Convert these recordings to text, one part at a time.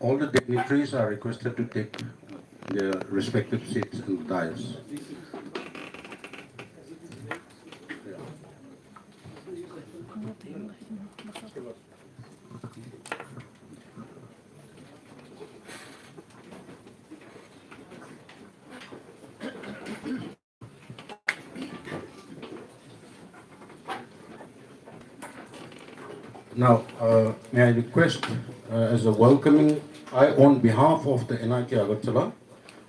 All the dignitaries are requested to take their respective seats in the dais. Now, may I request, as a welcoming, on behalf of the NIT Agartala,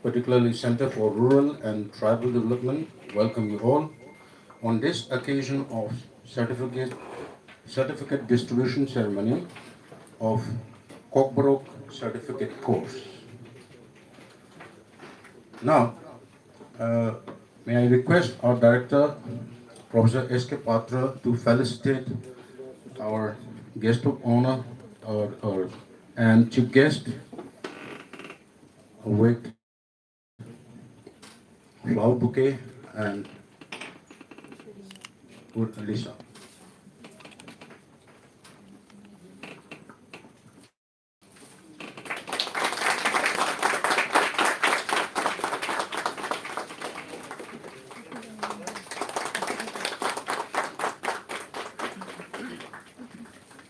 particularly Center for Rural and Tribal Development, welcome you all on this occasion of certificate distribution ceremony of Kokborok certificate course. Now, may I request our director, Professor S.K. Patra, to felicitate our guest of honor and chief guest with flower bouquet and good Lisa.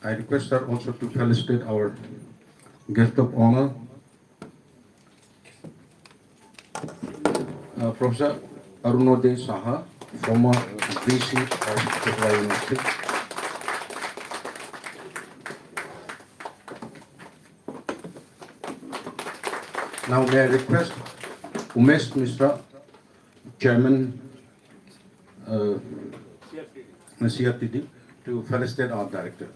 I request her also to felicitate our guest of honor, Professor Arunodaya Saha, former VC of Tripura University. Now may I request Umesh Mishra, Chairman CRTD, to felicitate our director.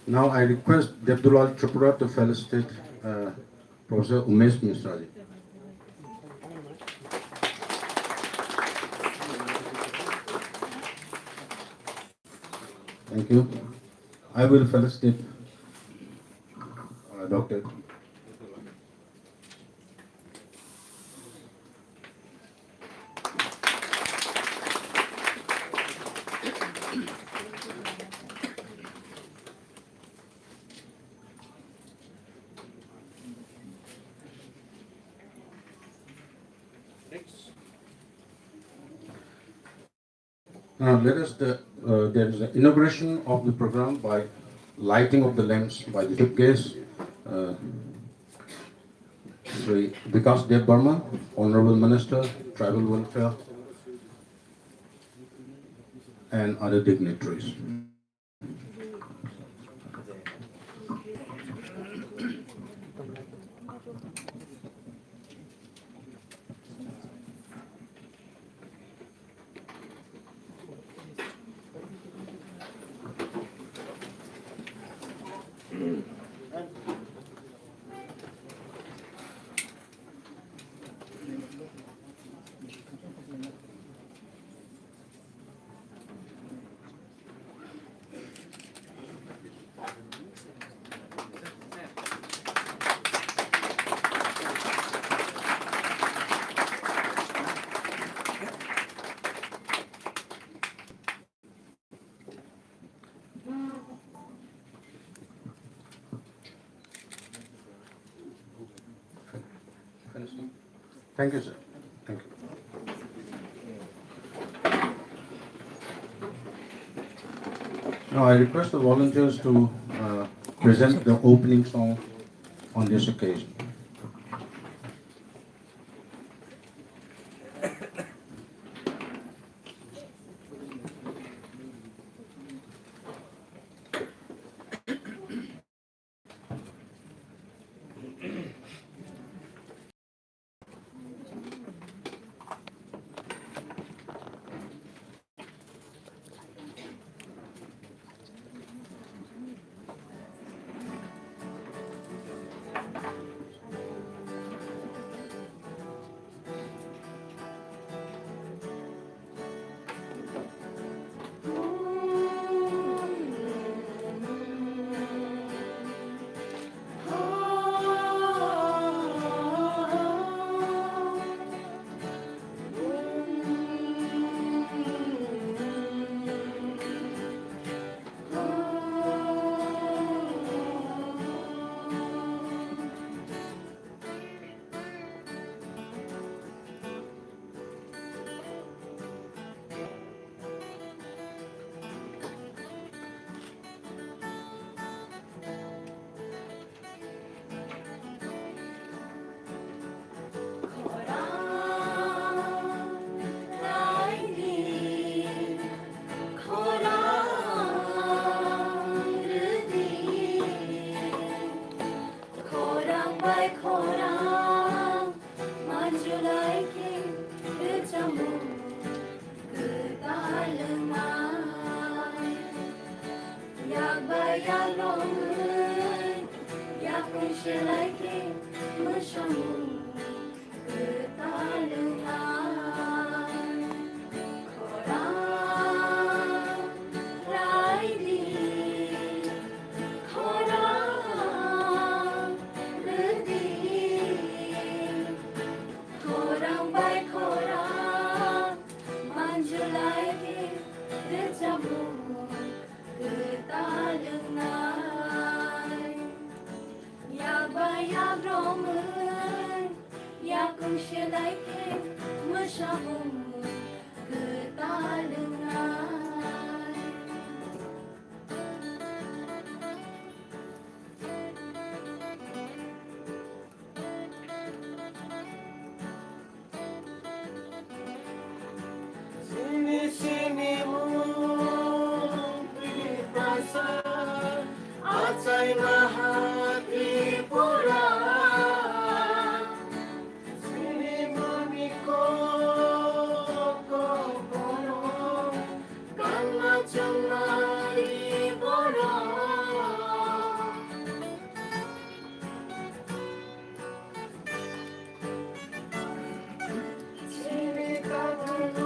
Now I request Debdulal Tripura to felicitate Professor Umesh Mishra. Thank you. I will felicitate Dr. Now there is the inauguration of the program by lighting of the lamps by the chief guest, Sri Vikas Dev Burma, Honorable Minister, Tribal Welfare, and other dignitaries. Thank you, sir. Thank you. Now I request the volunteers to present the opening song on this occasion. 야로운 야군실에게 무셔무 그다른 거라 라이디 거라 르디 거랑 발거라 만줄라에게 늦자무 그다른 야바야롬은 야궁실라이게 무샤무 그다른 Sini pasa acai mahati pura sini maniko kokborok karena cemari borok sini kamu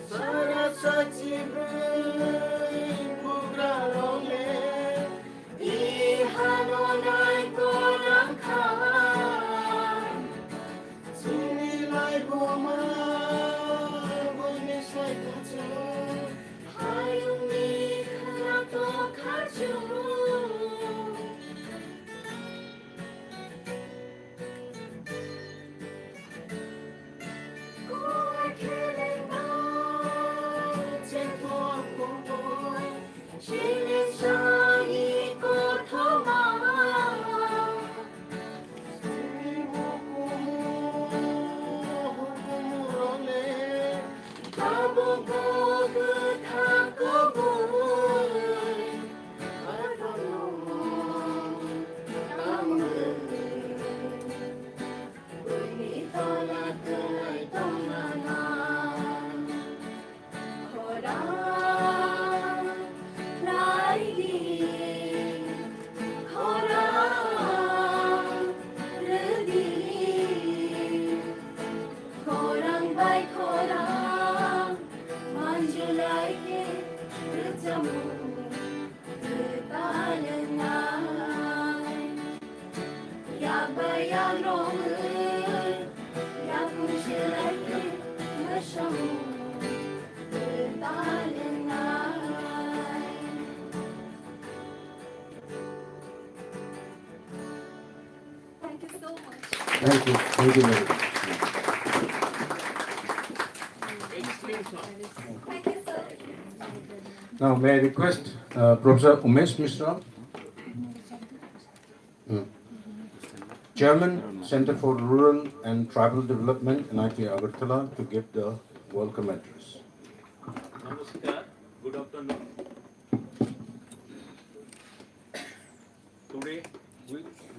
Swrangchati bugralome ihanonai korangkan sini lai goma bunisai kacu hayumi karato kacu Thank you so much. Thank you. Thank you very much. Thank you, sir. Now, may I request Professor Umesh Mishra, Chairman, Center for Rural and Tribal Development, NIT Agartala, to give the welcome address. Namaskar, good afternoon. Today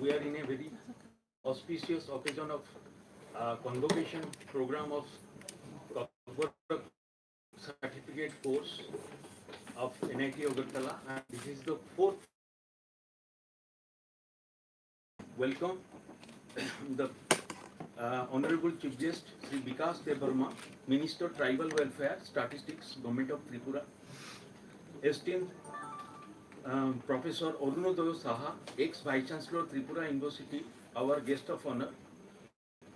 we are in a very auspicious occasion of convocation program of Kokborok certificate course of NIT Agartala, and this is the fourth. Welcome the Honorable Chief Guest Sri Vikas Devarma, Minister Tribal Welfare, Statistics, Government of Tripura. Esteemed Professor Arunodoy Saha, ex-Vice Chancellor Tripura University, our guest of honor.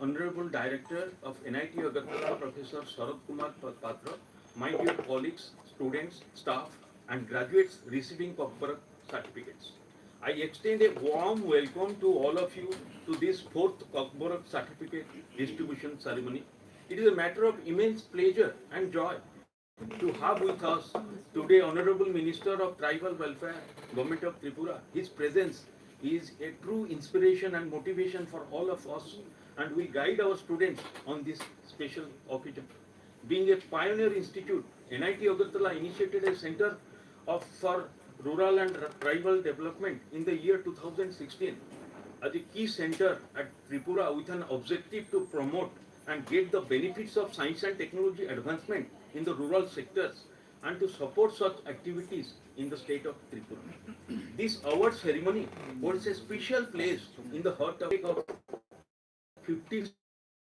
Honorable Director of NIT Agartala, Professor Sharad Kumar Patra, my dear colleagues, students, staff, and graduates receiving Kokborok certificates. I extend a warm welcome to all of you to this fourth Kokborok certificate distribution ceremony. It is a matter of immense pleasure and joy to have with us today Honorable Minister of Tribal Welfare, Government of Tripura. His presence is a true inspiration and motivation for all of us, and will guide our students on this special occasion. Being a pioneer institute, NIT Agartala initiated a center for rural and tribal development in the year 2016 as a key center at Tripura with an objective to promote and get the benefits of science and technology advancement in the rural sectors and to support such activities in the state of Tripura. This award ceremony holds a special place in the heart of 50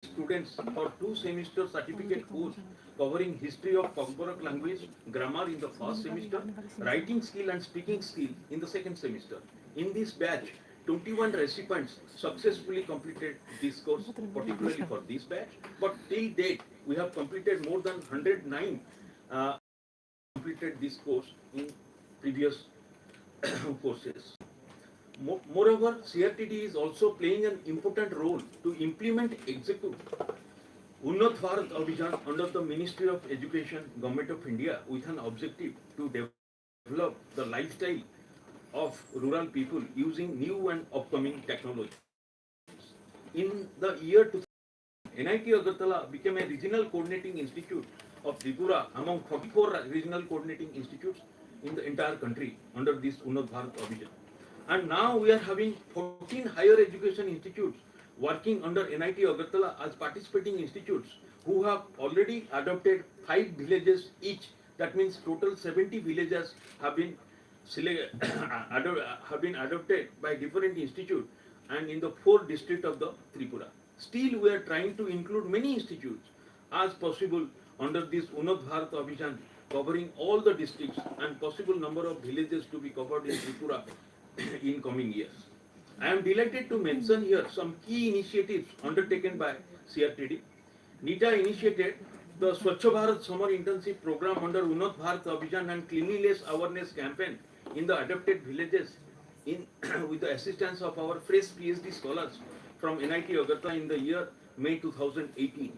students for 2 semester certificate course covering history of Kokborok language, grammar in the first semester, writing skill and speaking skill in the second semester. In this batch, 21 recipients successfully completed this course, particularly for this batch. But till date, we have completed more than 109 completed this course in previous courses. Moreover, CRTD is also playing an important role to implement, execute Unnat Bharat Abhijan under the Ministry of Education, Government of India, with an objective to develop the lifestyle of rural people using new and upcoming technology. In the year 2000, NIT Agartala became a regional coordinating institute of Tripura among 44 regional coordinating institutes in the entire country under this Unnat Bharat Abhijan. And now we are having 14 higher education institutes working under NIT Agartala as participating institutes who have already adopted 5 villages each. That means total 70 villages have been adopted by different institutes and in the 4 districts of the Tripura. Still, we are trying to include many institutes as possible under this Unnat Bharat Abhijan, covering all the districts and possible number of villages to be covered in Tripura in coming years. I am delighted to mention here some key initiatives undertaken by CRTD. NITA initiated the Swachh Bharat Summer Internship Program under Unnat Bharat Abhijan and Cleanliness Awareness Campaign in the adopted villages with the assistance of our fresh PhD scholars from NIT Agartala in the year May 2018.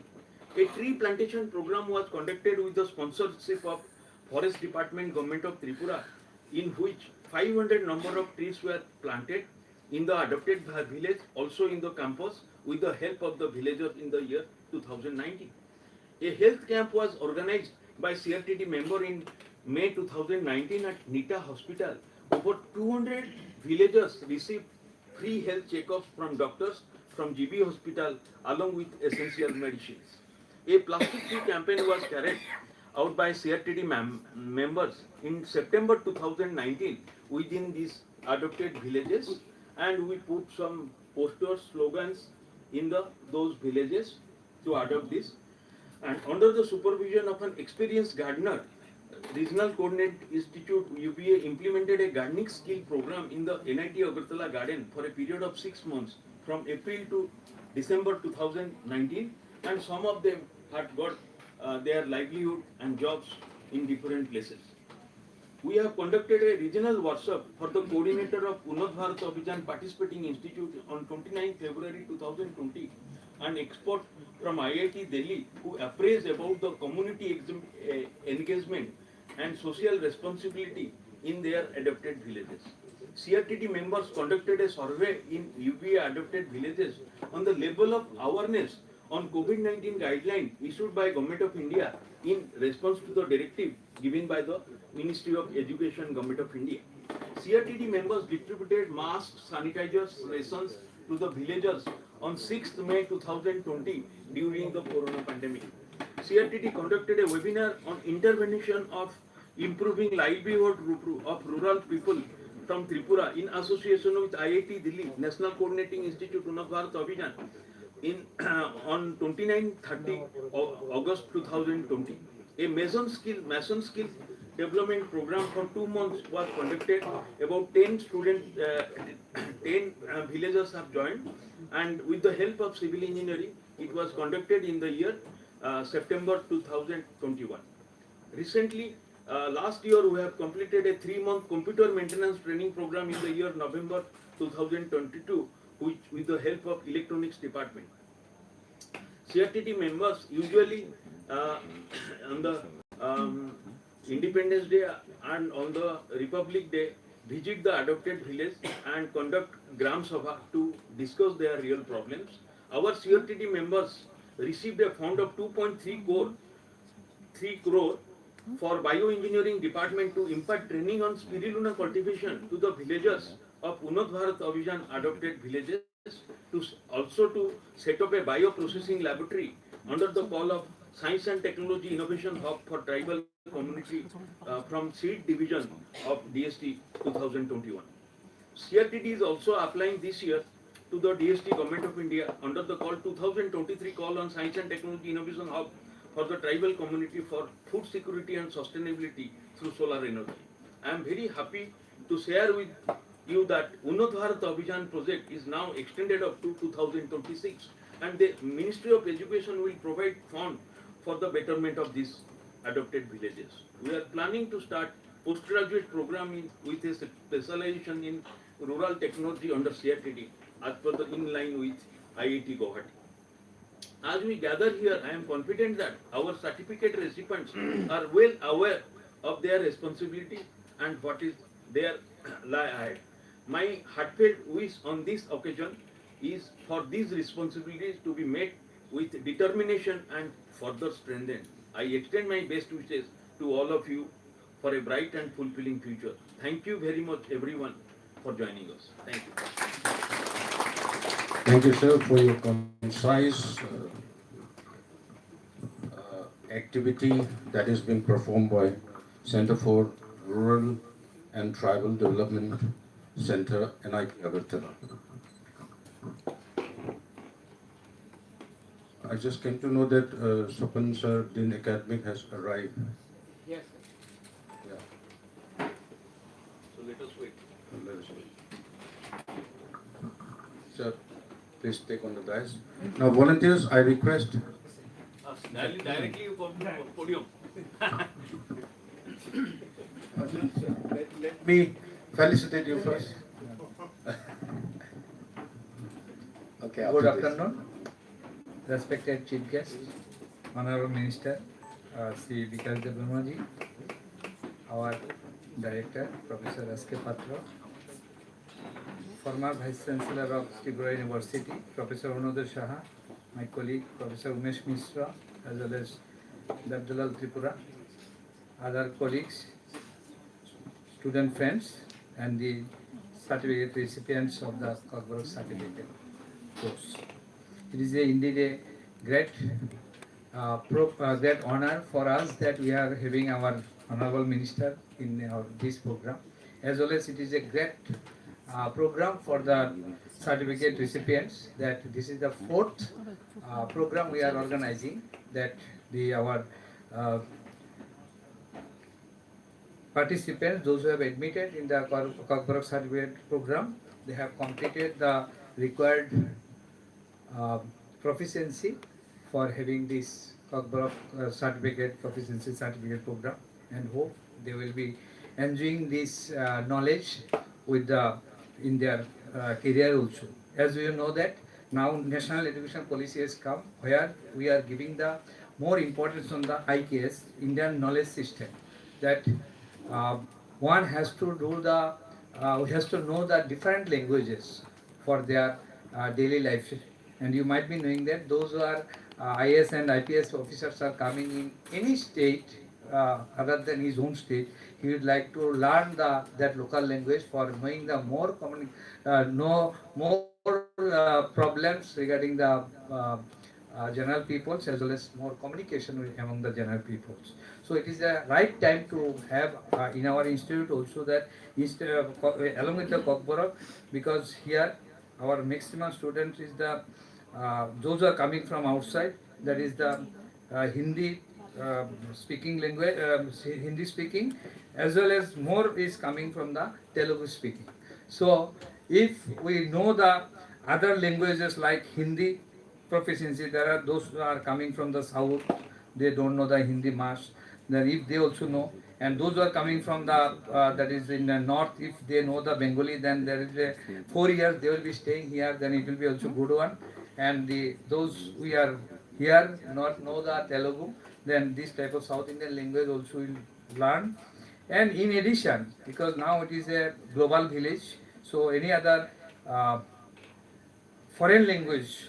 A tree plantation program was conducted with the sponsorship of Forest Department, Government of Tripura, in which 500 number of trees were planted in the adopted village, also in the campus, with the help of the villagers in the year 2019. A health camp was organized by CRTD member in May 2019 at NITA Hospital. Over 200 villagers received free health checkups from doctors from GB Hospital along with essential medicines. A plastic-free campaign was carried out by CRTD members in September 2019 within these adopted villages, and we put some posters, slogans in those villages to adopt this. And under the supervision of an experienced gardener, Regional Coordinate Institute UBA implemented a gardening skill program in the NIT Agartala garden for a period of 6 months from April to December 2019, and some of them had got their livelihood and jobs in different places. We have conducted a regional workshop for the coordinator of Unnat Bharat Abhijan participating institute on 29 February 2020, an expert from IIT Delhi who appraised about the community engagement and social responsibility in their adopted villages. CRTD members conducted a survey in UBA adopted villages on the level of awareness on COVID-19 guideline issued by Government of India in response to the directive given by the Ministry of Education, Government of India. CRTD members distributed masks, sanitizers, rations to the villagers on 6th May 2020 during the corona pandemic. CRTD conducted a webinar on intervention of improving livelihood of rural people from Tripura in association with IIT Delhi, National Coordinating Institute, Unnat Bharat Abhijan, in on 29-30 August 2020. A mason skill development program for 2 months was conducted. About 10 students, 10 villagers have joined, and with the help of civil engineering, it was conducted in the year September 2021. Recently, last year we have completed a 3-month computer maintenance training program in the year November 2022, which with the help of electronics department. CRTT members usually on the Independence Day and on the Republic Day visit the adopted village and conduct Gram Sabha to discuss their real problems. Our CRTT members received a fund of 2.3 crore for bioengineering department to impart training on spirulina cultivation to the villagers of Unnat Bharat Abhijan adopted villages, also to set up a bioprocessing laboratory under the call of Science and Technology Innovation Hub for Tribal Community from Seed Division of DST 2021. CRTD is also applying this year to the DST Government of India under the call 2023 call on Science and Technology Innovation Hub for the tribal community for food security and sustainability through solar energy. I am very happy to share with you that Unnat Bharat Abhijan project is now extended up to 2026, and the Ministry of Education will provide fund for the betterment of these adopted villages. We are planning to start postgraduate program with a specialization in rural technology under CRTD as per the in line with IIT Guwahati. As we gather here, I am confident that our certificate recipients are well aware of their responsibility and what is their lie ahead. My heartfelt wish on this occasion is for these responsibilities to be met with determination and further strengthened. I extend my best wishes to all of you for a bright and fulfilling future. Thank you very much, everyone, for joining us. Thank you. Thank you, sir, for your concise activity that is being performed by Center for Rural and Tribal Development Center, NIT Agartala. I just came to know that Sapan sir, Din Academic has arrived. Yes. Yeah. So let us wait. Let us wait. Sir, please take on the dice. Now, volunteers, I request. Directly you come to podium. Let me felicitate you first. Okay. Good afternoon, respected Chief Guest, Honorable Minister, Sri Vikas Debarmaji, our Director, Professor S.K. Patra, former Vice Chancellor of Tripura University, Professor Anodar Saha, my colleague, Professor Umesh Mishra, as well as Dabdalal Tripura, other colleagues, student friends, and the certificate recipients of the Kokborok certificate course. It is indeed a great great honor for us that we are having our Honorable Minister in this program, as well as it is a great program for the certificate recipients, that this is the fourth program we are organizing, that our participants, those who have admitted in the Kokborok certificate program, they have completed the required proficiency for having this Kokborok certificate proficiency certificate program, and hope they will be enjoying this knowledge with in their career also. As we know that now national education policy has come, where we are giving the more importance on the IKS, Indian knowledge system, that one has to do the has to know the different languages for their daily life. And you might be knowing that those who are IAS and IPS officers are coming in any state other than his home state, he would like to learn that local language for knowing the more problems regarding the general peoples, as well as more communication among the general peoples. So it is the right time to have in our institute also that along with the Kokborok, because here our maximum students is the those who are coming from outside, that is the Hindi speaking language, Hindi speaking, as well as more is coming from the Telugu speaking. So if we know the other languages like Hindi proficiency, there are those who are coming from the south, they don't know the Hindi much. Then if they also know, and those who are coming from the that is in the north, if they know the Bengali, then there is a 4 years they will be staying here. Then it will be also good one. And those we are here not know the Telugu, then this type of South Indian language also will learn. And in addition, because now it is a global village, so any other foreign language,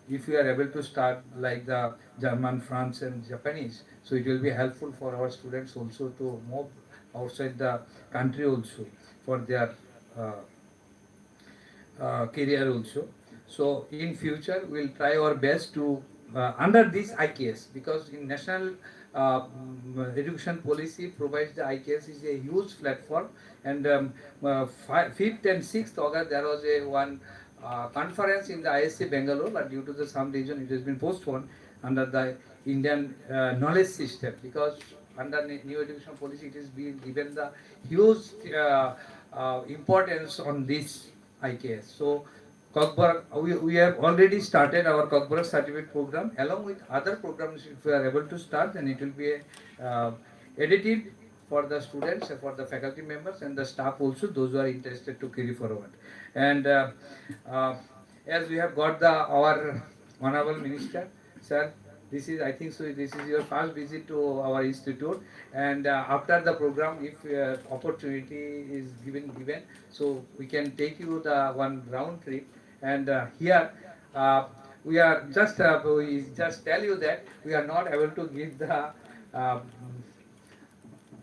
if we are able to start like the German, France and Japanese, so it will be helpful for our students also to move outside the country also for their career also. So in future we'll try our best to under this IKS, because in national education policy provides the IKS is a huge platform. And 5th and 6th August there was a one conference in the ISC Bangalore, but due to the some reason it has been postponed under the Indian knowledge system, because under new education policy it is being given the huge importance on this IKS. So Kokborok, we have already started our Kokborok certificate program. Along with other programs, if we are able to start, then it will be additive for the students, for the faculty members and the staff also, those who are interested to carry forward. And as we have got our Honorable Minister, sir, this is, I think so, this is your first visit to our institute. And after the program, if opportunity is given, so we can take you the one round trip. And here we just tell you that we are not able to give the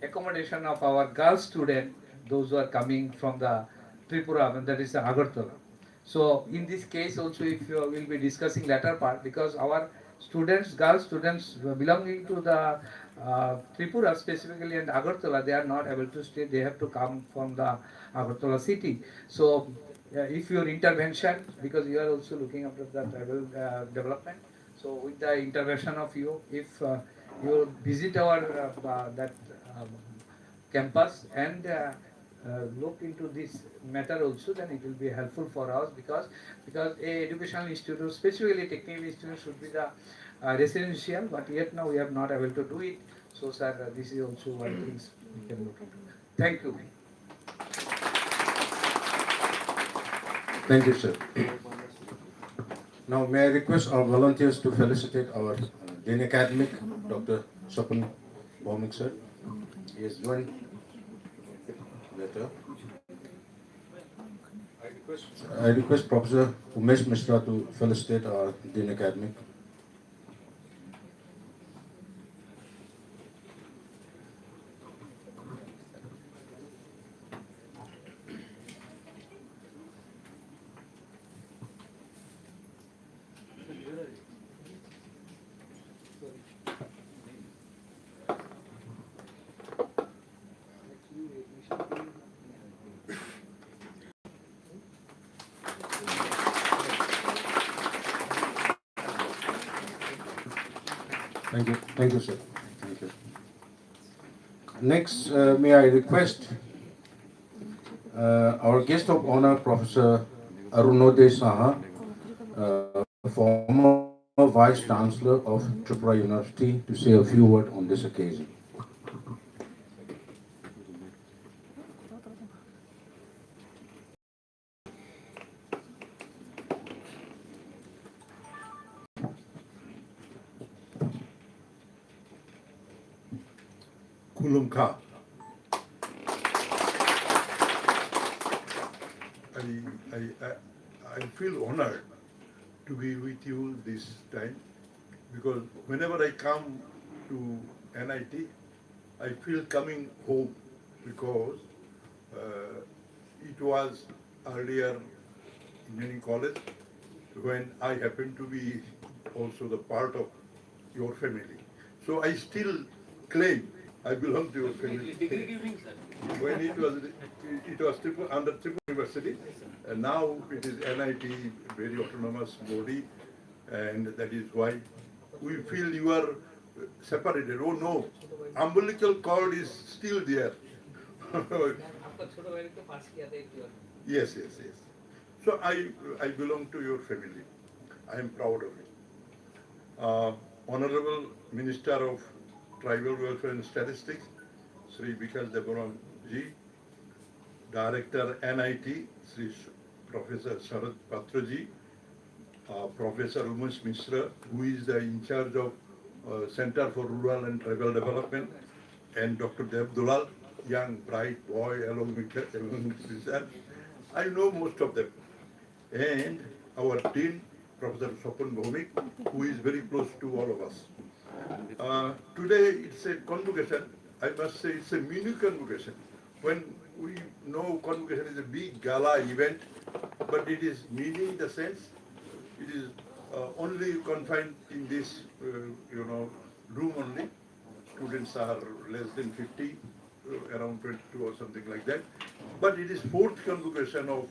accommodation of our girl student, those who are coming from the Tripura, and that is Agartala. So in this case also, if you will be discussing latter part, because our students, girl students belonging to the Tripura specifically and Agartala, they are not able to stay. They have to come from the Agartala city. So if your intervention, because you are also looking after the tribal development, so with the intervention of you, if you visit our that um, campus and look into this matter also, then it will be helpful for us, because a educational institute, specifically technical institute, should be the residential, but yet now we are not able to do it. So sir, this is also one thing we can look into. Thank you. Thank you, sir. Now, may I request our volunteers to felicitate our Dean Academic, Dr. Swapn Bhaumik, sir. He has joined later. I request Professor Umesh Mishra to felicitate our Dean Academic. Thank you, sir. Thank you. Next, may I request our guest of honor, Professor Arunodaya Saha, former Vice Chancellor of Tripura University, to say a few words on this occasion. Kulumka. I feel honored to be with you this time, because whenever I come to NIT, I feel coming home, because it was earlier engineering college when I happened to be also the part of your family. So I still claim I belong to your family. Degree giving, sir. When it was under Triple University, and now it is NIT, very autonomous body, and that is why we feel you are separated. Oh no, umbilical cord is still there. Yes, yes, yes. So I belong to your family. I am proud of it. Honorable Minister of Tribal Welfare and Statistics, Sri Vikas Debaram ji, Director NIT, Sri Professor Sharad Patra ji, Professor Umesh Mishra, who is the in charge of Center for Rural and Tribal Development, and Dr. Dev Dulal, young bright boy along with that. I know most of them. And our dean, Professor Swapun Bhomik, who is very close to all of us. Today it's a convocation. I must say it's a mini convocation. When we know convocation is a big gala event, but it is mini in the sense it is only confined in this room only. Students are less than 50, around 22 or something like that. But it is fourth convocation of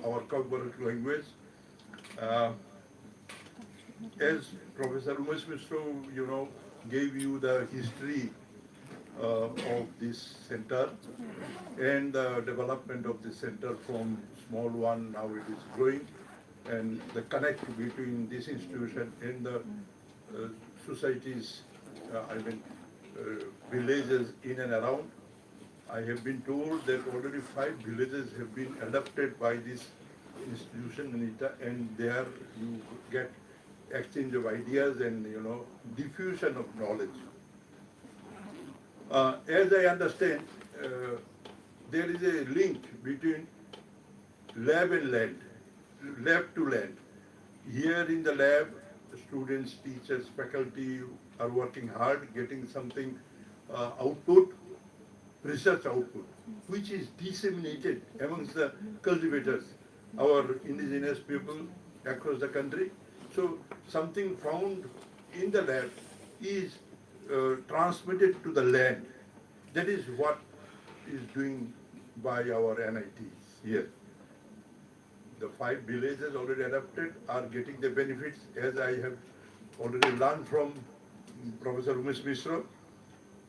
our Kokborok language. As Professor Umesh Mishra, gave you the history of this center and the development of the center from small one, now it is growing, and the connect between this institution and the societies, villages in and around. I have been told that already 5 villages have been adopted by this institution, Anita, and there you get exchange of ideas and diffusion of knowledge. As I understand, there is a link between lab and land, lab to land. Here in the lab, students, teachers, faculty are working hard, getting something output, research output, which is disseminated amongst the cultivators, our indigenous people across the country. So something found in the lab is transmitted to the land. That is what is doing by our NITs here. The 5 villages already adapted are getting the benefits, as I have already learned from Professor Umesh Mishra.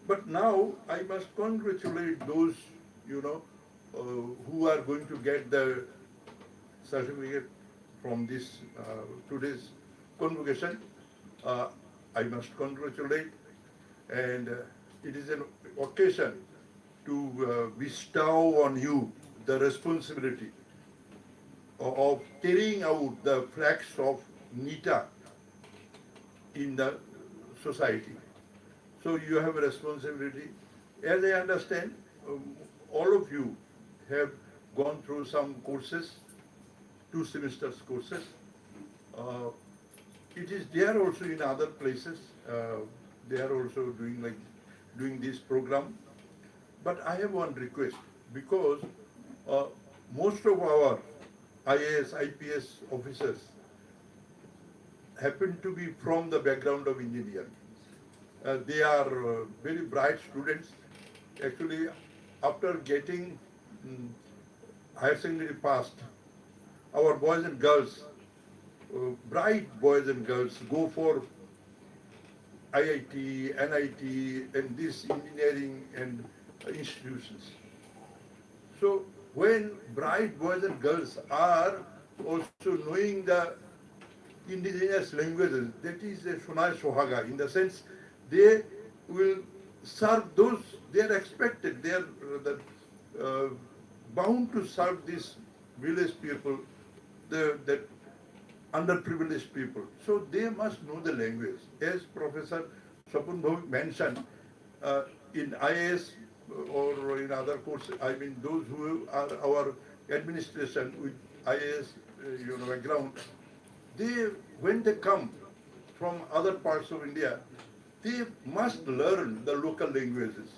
But now I must congratulate those, who are going to get the certificate from this today's convocation. I must congratulate, and it is an occasion to bestow on you the responsibility of carrying out the flags of NITA in the society. So you have a responsibility. As I understand, all of you have gone through some courses, 2 semesters courses. It is there also in other places. They are also doing this program. But I have one request, because most of our IAS, IPS officers happen to be from the background of engineering. They are very bright students. Actually, after getting higher secondary passed, our boys and girls, bright boys and girls, go for IIT, NIT, and these engineering and institutions. So when bright boys and girls are also knowing the indigenous languages, that is a Shunai Sohaga, in the sense they will serve those, they are expected, they are bound to serve these village people, the underprivileged people. So they must know the language. As Professor Swapun Bhomik mentioned, in IAS or in other courses, those who are our administration with IAS background, when they come from other parts of India, they must learn the local languages.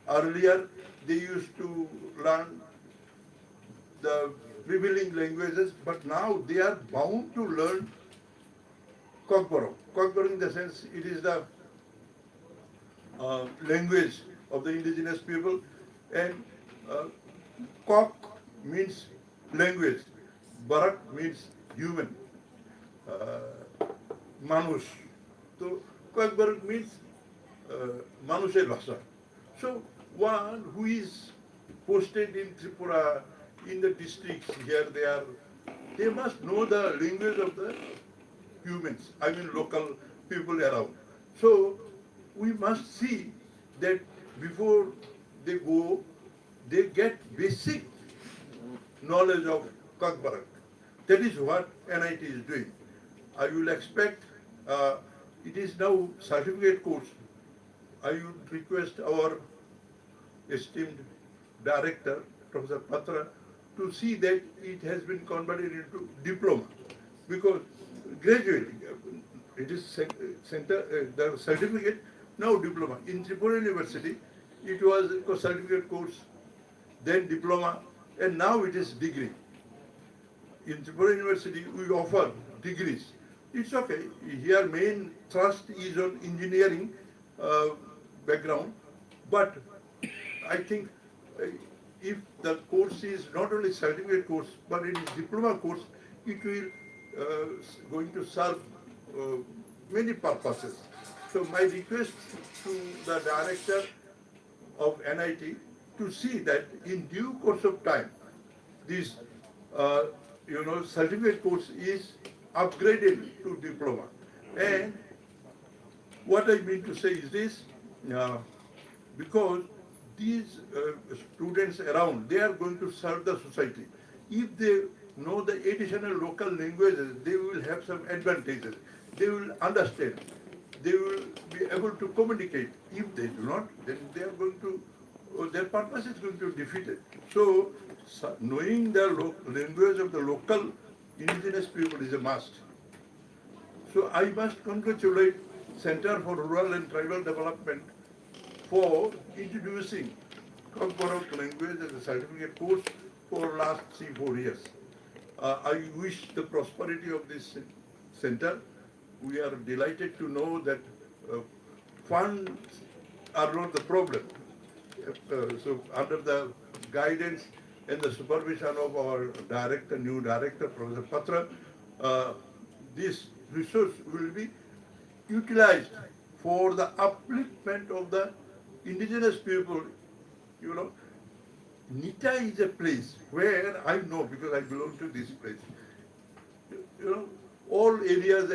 Earlier, they used to learn the prevailing languages, but now they are bound to learn Kokborok. Kokborok in the sense, it is the language of the indigenous people, and uh, Kok means language, Barak means human, Manush. So Kokborok means মানুষের ভাষা. So one who is posted in Tripura, in the districts here, they must know the language of the humans, I mean local people around. So we must see that before they go, they get basic knowledge of Kokborok. That is what NIT is doing. I will expect, it is now certificate course. I would request our esteemed director, Professor Patra, to see that it has been converted into diploma, because graduating, it is the certificate, now diploma. In Tripura University, it was a certificate course, then diploma, and now it is degree. In Tripura University, we offer degrees. It's okay. Here main thrust is on engineering background, but I think if the course is not only certificate course, but it is diploma course, it will going to serve many purposes. So my request to the director of NIT to see that in due course of time, this certificate course is upgraded to diploma. And what I mean to say is this, because these students around, they are going to serve the society. If they know the additional local languages, they will have some advantages. They will understand. They will be able to communicate. If they do not, then they are going to, their purpose is going to be defeated. So knowing the language of the local indigenous people is a must. So I must congratulate Center for Rural and Tribal Development for introducing Kokborok language as a certificate course for last 3-4 years. I wish the prosperity of this center. We are delighted to know that funds are not the problem. So under the guidance and the supervision of our director, new director, Professor Patra, this resource will be utilized for the upliftment of the indigenous people. Nita is a place where I know, because I belong to this place, all areas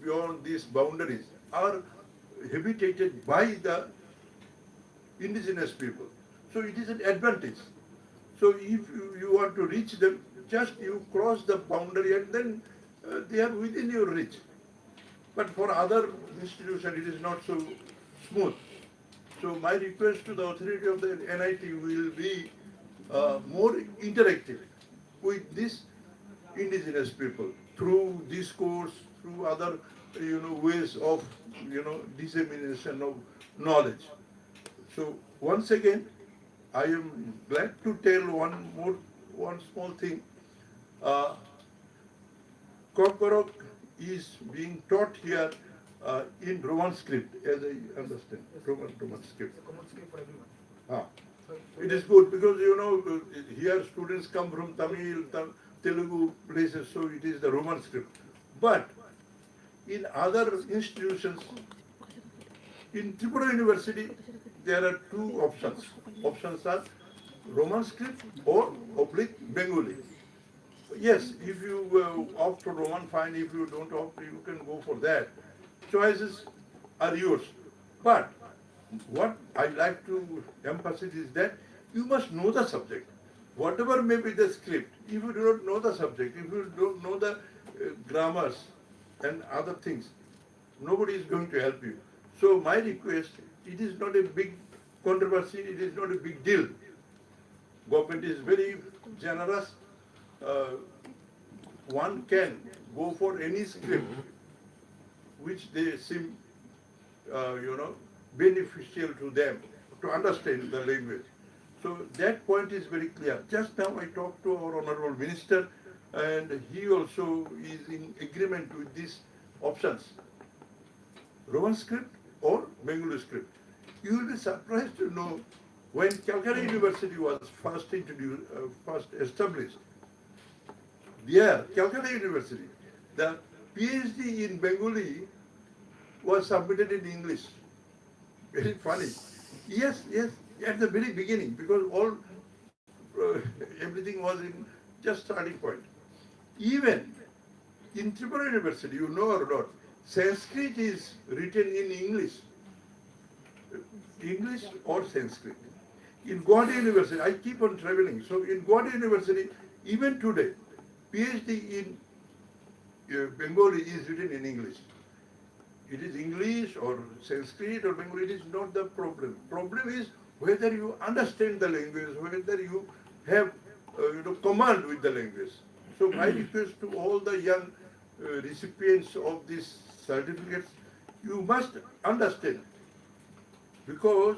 beyond these boundaries are habitated by the indigenous people. So it is an advantage. So if you want to reach them, just you cross the boundary and then they are within your reach. But for other institutions, it is not so smooth. So my request to the authority of the NIT will be more interactive with these indigenous people through this course, through other ways of dissemination of knowledge. So once again, I am glad to tell one small thing. Kokborok is being taught here in Roman script, as I understand, Roman script. It is good because here students come from Tamil, Telugu places, so it is the Roman script. But in other institutions, in Tripura University, there are two options. Options are Roman script or Bengali. Yes, if you opt for Roman, fine. If you don't opt, you can go for that. Choices are yours. But what I like to emphasize is that you must know the subject. Whatever may be the script, if you do not know the subject, if you don't know the grammars and other things, nobody is going to help you. So my request, it is not a big controversy, it is not a big deal. Government is very generous. One can go for any script which they seem, beneficial to them to understand the language. So that point is very clear. Just now I talked to our Honorable Minister and he also is in agreement with these options, Roman script or Bengali script. You will be surprised to know when Calcutta University was first introduced, first established. There, Calcutta University, the PhD in Bengali was submitted in English. Very funny. Yes, yes, at the very beginning, because all everything was in just starting point. Even in Tripura University, you know or not, Sanskrit is written in English. English or Sanskrit. In Guwahati University, I keep on traveling. So in Guwahati University, even today, PhD in Bengali is written in English. It is English or Sanskrit or Bengali, it is not the problem. Problem is whether you understand the language, whether you have command with the language. So my request to all the young recipients of these certificates, you must understand, because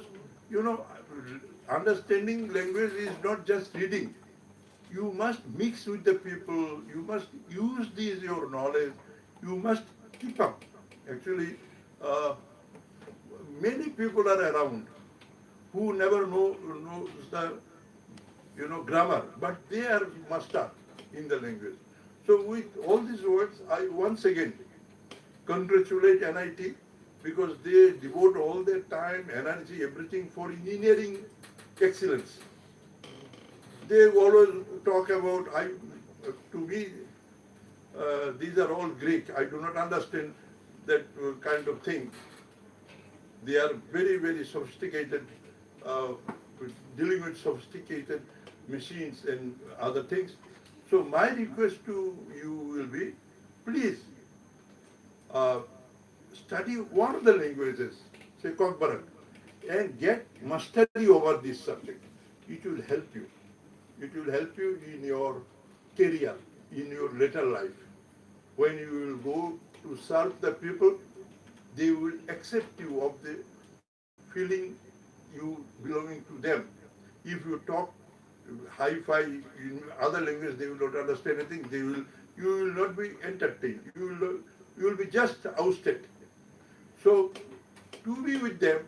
understanding language is not just reading. You must mix with the people, you must use your knowledge, you must keep up. Actually, many people are around who never knows the grammar, but they are master in the language. So with all these words, I once again congratulate NIT, because they devote all their time, energy, everything for engineering excellence. They always talk about, to me, these are all Greek. I do not understand that kind of thing. They are very, very sophisticated, dealing with sophisticated machines and other things. So my request to you will be, please study one of the languages, say Kokborok, and get mastery over this subject. It will help you. It will help you in your career, in your later life. When you will go to serve the people, they will accept you of the feeling you belonging to them. If you talk hi-fi in other language, they will not understand anything. You will not be entertained. You will be just ousted. So to be with them,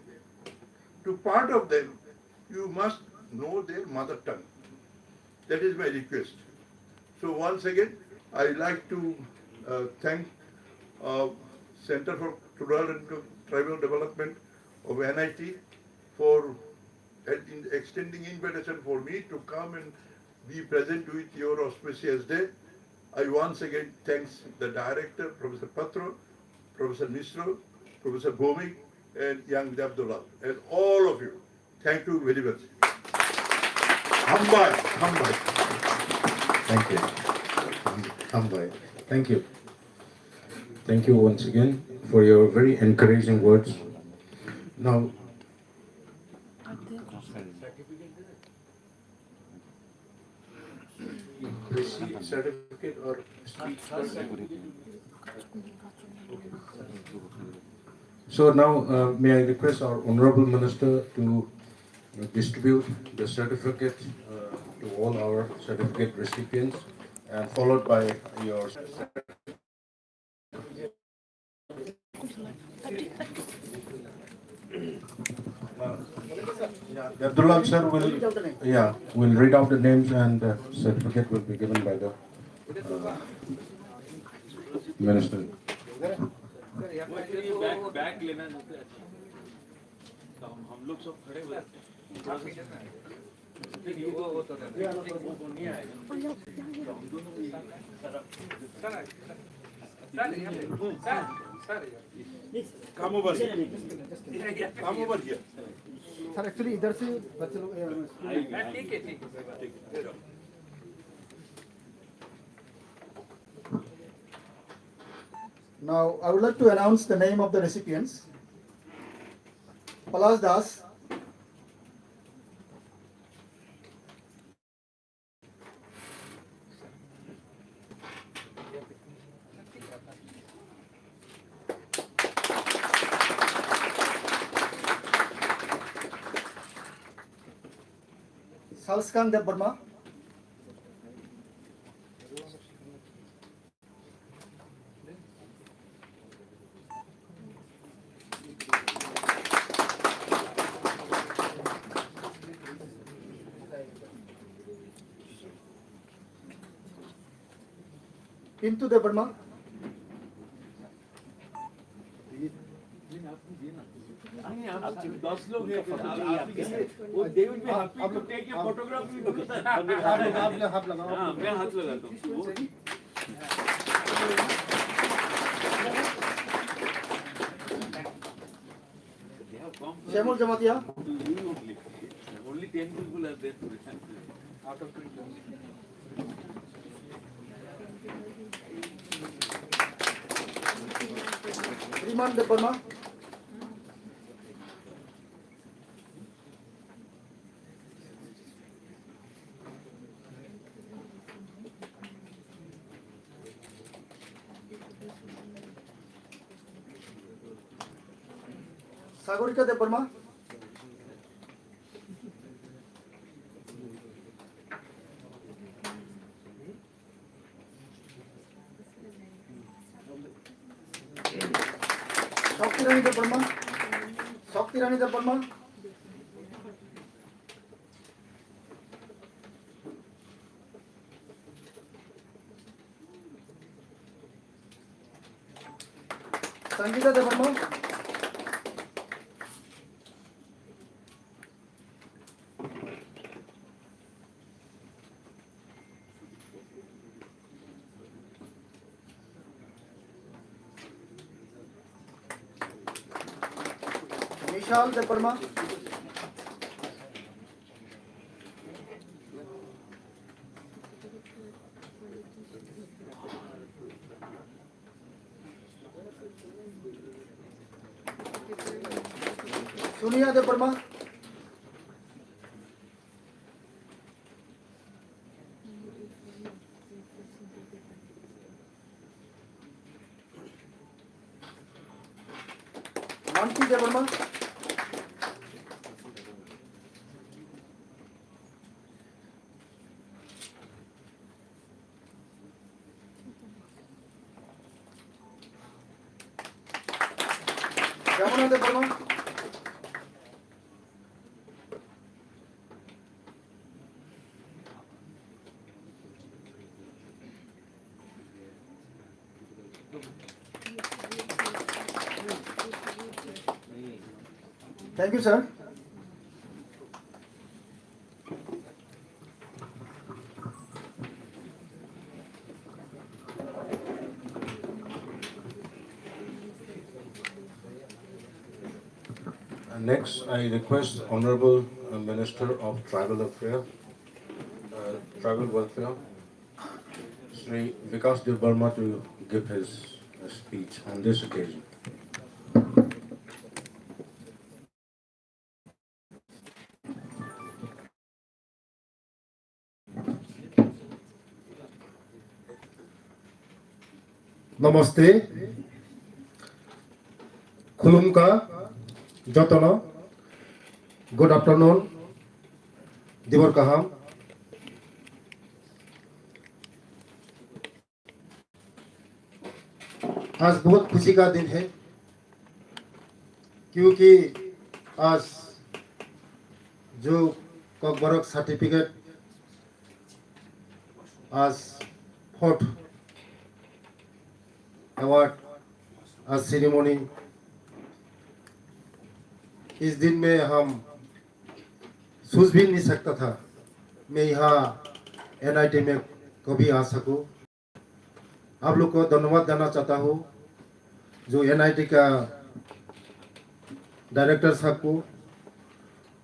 to part of them, you must know their mother tongue. That is my request. So once again, I like to thank Center for Rural and Tribal Development of NIT for extending invitation for me to come and be present with your auspicious day. I once again thanks the director, Professor Patro, Professor Misro, Professor Bhomik, and young Abdullah, and all of you. Thank you very much. Hambai, Hambai. Thank you. Hambai. Thank you. Thank you once again for your very encouraging words. Now, receipt certificate or speech certificate? So now, may I request our Honorable Minister to distribute the certificate to all our certificate recipients, and followed by your Abdullah sir will read out the names, and the certificate will be given by the minister. Bag लेना नहीं तो हम लोग सब खड़े हुए Come over here. Come over here. Sir actually इधर से बच्चे लोग ठीक है Now, I would like to announce the name of the recipients. Palas Das, Salskan Dev Burma, Pintu Devarma. दस लोग हैं वो they will be happy to take a photograph with you आप लगाओ हां मैं हाथ लगाता हूं Shamul Jamatia. only 10 people are there Out of 20. Riman Devarma. Sagorika Devarma. Shaktirani Devarma. Shaktirani Devarma. Sangeeta Devarma. Vishal Devarma. Sunia Devarma. Manti Devarma. Jamuna Devarma. Thank you, sir. Next, I request Honorable Minister of Tribal Affairs, Tribal Welfare, Sri Vikas Devarma to give his speech on this occasion. Namaste. Khulumka. Jotana. Good afternoon. Divar Kaham. आज बहुत खुशी का दिन है क्योंकि आज जो कोकबरक certificate आज 4th अवार्ड आज सेरेमनी इस दिन में हम सोच भी नहीं सकता था मैं यहाँ NIT में कभी आ सकूं। आप लोग को धन्यवाद देना चाहता हूँ जो NIT का डायरेक्टर साहब को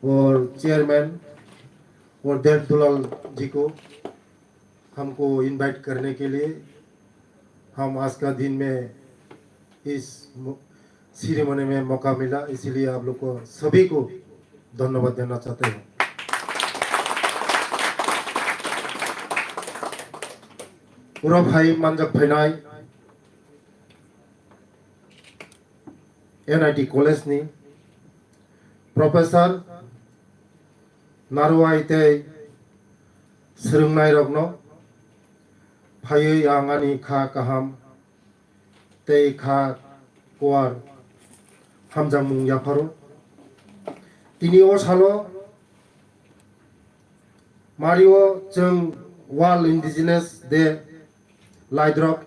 और चेयरमैन और देव दुलाल जी को हमको इनवाइट करने के लिए हम आज का दिन में इस सेरेमनी में मौका मिला, इसीलिए आप लोग को सभी को धन्यवाद देना चाहते हैं। पूरा भाई मंजक फैनाई NIT कॉलेज नि प्रोफेसर नारुवाइते सोलोंनाय रगनो फायै आंगानि खा काहाम ते खा कोआर हामजामुं याफारो तिनि असालो Mario Chung Wal Indigenous De Laidrop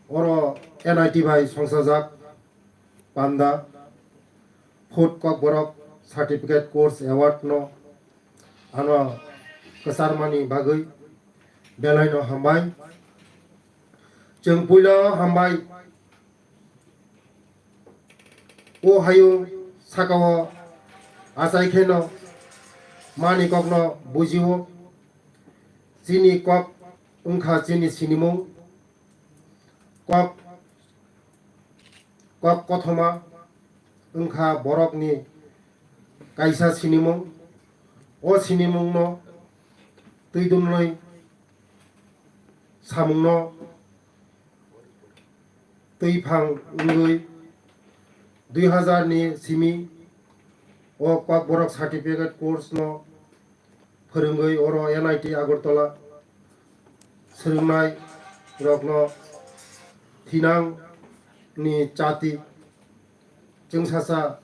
Oro NIT by Songsajak Panda Food Kokborok Certificate Course Award no Ano Kasarmani Bagui Belai no Hambai Chung Puila Hambai O Hayu Sakawa Asai Keno Mani Kokno Bujiwo Sini Kok Ungka Sini Sinimung Kok Kothoma Ungka Borok ni Kaisa Sinimung O Sinimung no Tuidum Noi Samung no Tuipang Ungui 2000 ni Simi O Kokborok Certificate Course no Phorungui Oro NIT Agartala Swrungnai Rokno Thinang ni Chati Jungsasa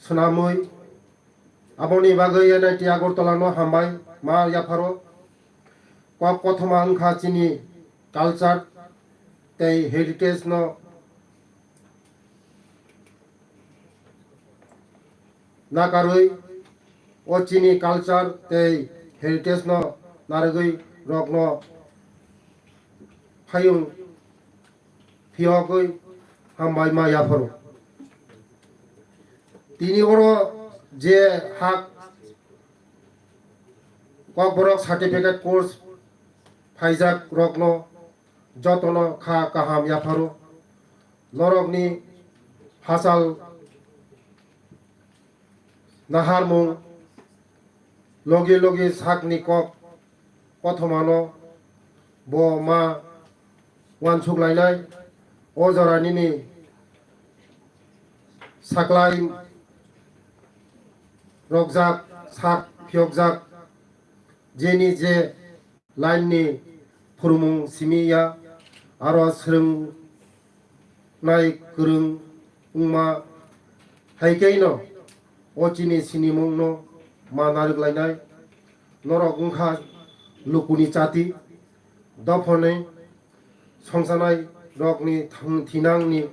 Sunamui Aboni Bagai NIT Agartala no Hambai Ma Yaparo Kok Kothoma Ungkha Chini Culture Tei Heritage no Nakarui O Chini Culture Tei Heritage no Naragui Rokno Phayung Phiogui Hambai Ma Yaparo Tini Oro Je Hak Kokborok Certificate Course Phaijak Rokno Jotono Kha Kaham Yaparo Norokni Hasal Naharmung Logi Logi Sakni Kok Kothomano Bo Ma Wansuk Lainai O Joranini Saklai Rokjak Sak Phyokjak Jeni Je Lainni Phurumung Simiya Aro Swrungnai Kurung Ungma Haikeino O Chini Sinimung no Ma Naruk Lainai Norok Ungkha Lukuni Chati Dophone Songsanai Rokni Thinangni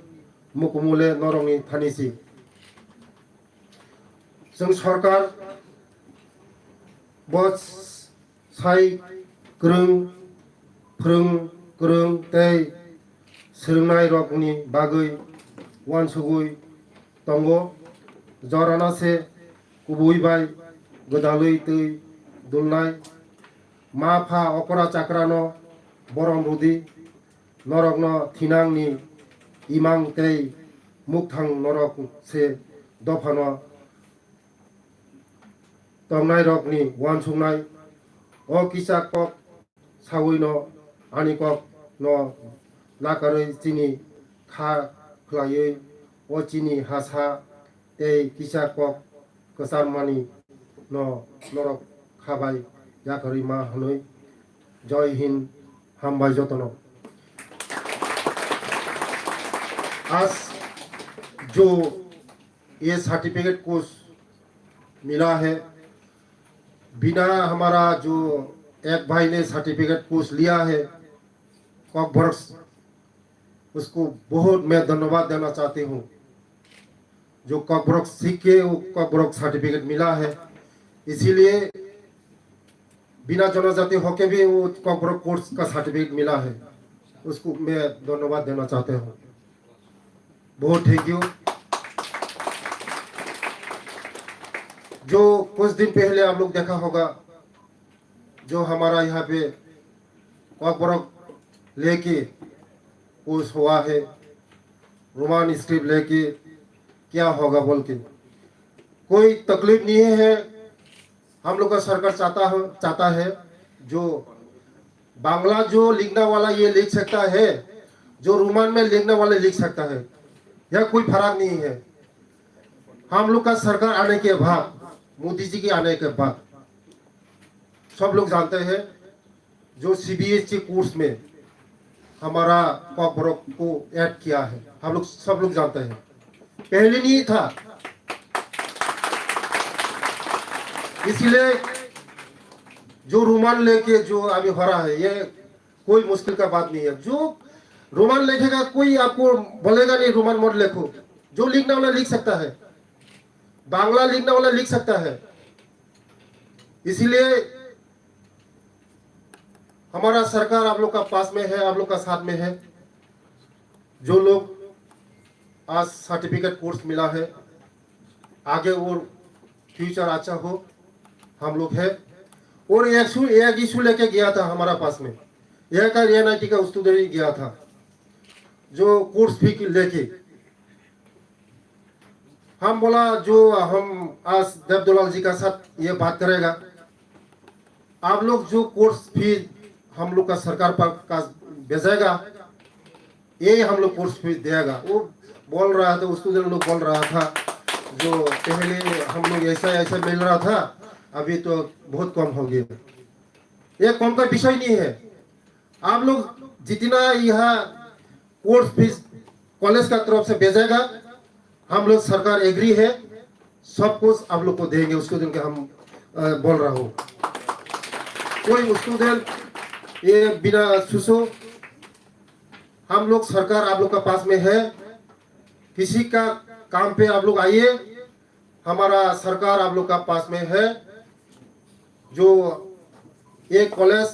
Mukumule Norokni Thanisi जों सरकार बस साइ गोरों फोरों गोरों तै सोलोंनाय रकनि बागै वानसुगुइ दंगो जरानासे गुबुइबाय गोदालै तै दुलनाय मा फा अकरा चाक्रानो बरम रुदि नरकनो थिनांनि इमां तै मुक्थां नरक से दफानो Tongnai Rokni Wansungnai O Kisak Kok Sawino Anikok no Nakaroi Chini Kha Klayoi O Chini Hasa Tei Kisak Kok Kasarmani no Norok Khabai Yakari Ma Hanoi Joy Hin Hambai Jotono आज जो ये सर्टिफिकेट कोर्स मिला है बिना हमारा जो एक भाई ने सर्टिफिकेट कोर्स लिया है कॉकबोरक उसको बहुत मैं धन्यवाद देना चाहती हूँ जो कॉकबोरक सीख के वो कॉकबोरक सर्टिफिकेट मिला है इसीलिए बिना जनजाति होके भी वो कॉकबोरक कोर्स का सर्टिफिकेट मिला है उसको मैं धन्यवाद देना चाहते हूँ बहुत थैंक यू जो कुछ दिन पहले आप लोग देखा होगा जो हमारा यहाँ पे कॉकबोरक लेके कोर्स हुआ है रोमान स्क्रिप्ट लेके क्या होगा बोल के कोई तकलीफ नहीं है हम लोग का सरकार चाहता है जो बांग्ला जो लिखने वाला ये लिख सकता है जो रोमान में लिखने वाला लिख सकता है यह कोई फर्क नहीं है हम लोग का सरकार आने के बाद मोदी जी के आने के बाद सब लोग जानते हैं जो सीबीएसई कोर्स में हमारा कॉकबोरक को ऐड किया है हम लोग सब लोग जानते हैं पहले नहीं था। इसलिए जो रुमाल लेके जो अभी हो रहा है ये कोई मुश्किल का बात नहीं है। जो रुमाल लिखेगा कोई आपको बोलेगा नहीं रुमाल मत लिखो। जो लिखने वाला लिख सकता है, बांग्ला लिखने वाला लिख सकता है। इसीलिए हमारा सरकार आप लोग का पास में है, आप लोग का साथ में है। जो लोग आज सर्टिफिकेट कोर्स मिला है, आगे और फ्यूचर अच्छा हो, हम लोग है। और एक इशू लेके गया था हमारा पास में, यह का NIT का स्टूडेंट गया था जो कोर्स फी लेके। हम बोला जो हम आज देवदुलाल जी का साथ ये बात करेगा, आप लोग जो कोर्स फी हम लोग का सरकार का भेजेगा, ये हम लोग कोर्स फी देगा। वो बोल रहा था, स्टूडेंट लोग बोल रहा था जो पहले हम लोग ऐसा ऐसा मिल रहा था, अभी तो बहुत कम हो गया। ये कम का विषय नहीं है। आप लोग जितना यह कोर्स फीस कॉलेज का तरफ से भेजेगा, हम लोग सरकार एग्री है, सब कुछ आप लोग को देंगे। स्टूडेंट के हम बोल रहा हूँ, कोई स्टूडेंट ये बिना सुसो, हम लोग सरकार आप लोग का पास में है। किसी का काम पे आप लोग आइए, हमारा सरकार आप लोग का पास में है। जो ये कॉलेज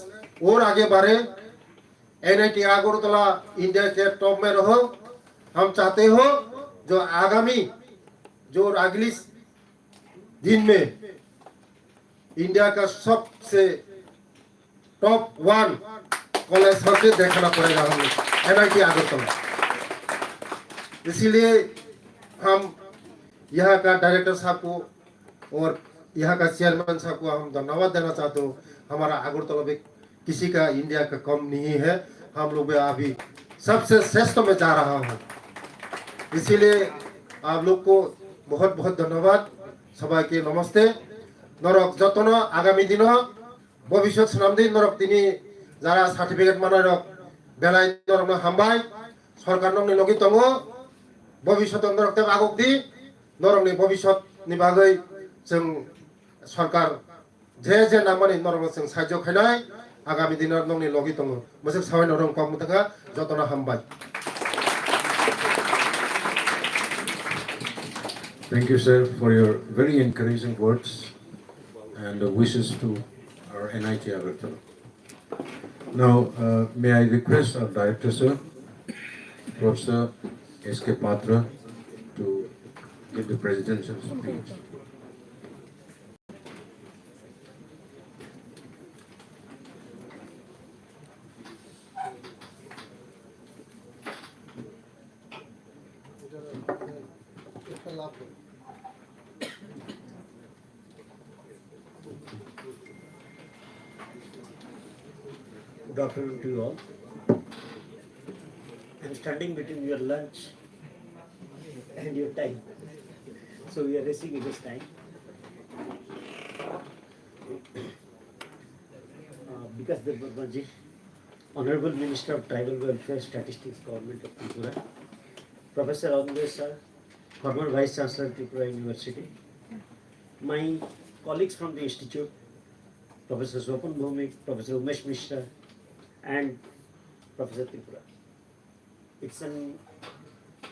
और आगे बढ़े, NIT अगरतला इंडिया के टॉप में रहो। हम चाहते हो जो आगामी जो अगली दिन में इंडिया का सबसे टॉप 1 कॉलेज होके देखना पड़ेगा हम NIT अगरतला। इसीलिए हम यहाँ का डायरेक्टर साहब को और यहाँ का चेयरमैन साहब को हम धन्यवाद देना चाहते हो। हमारा अगरतला में किसी का इंडिया का कम नहीं है, हम लोग अभी सबसे श्रेष्ठ में जा रहा हूँ। इसीलिए आप लोग को बहुत बहुत धन्यवाद। सबाई के नमस्ते। नरक जतन आगामी दिन भविष्य सुनामदी नरक तिनी जरा सार्टिफिकेट माना बेलाय नरक हामबाय सरकार नंगनि लगी दङ। भविष्य नरक आगक दी नरकनि भविष्यनि बागै जों सरकार जे नामानि नरक जों साहाय्य खायनाय आगामी दिन नंगनि लगी दङ। मोनसे साबाय नरक कमथागा जतन हामबाय। Thank you, sir, for your very encouraging words and wishes to our NIT Agartala. Now, may I request our director, sir, Professor S.K. Patra, to give the presidential speech. Good afternoon to you all. I'm standing between your lunch and your time. So we are racing against time. Because the Burmaji, Honorable Minister of Tribal Welfare Statistics, Government of Tripura, Professor Andres sir, former Vice Chancellor Tripura University, my colleagues from the Institute, Professor Swapan Bhumik, Professor Umesh Mishra, and Professor Tripura. It's an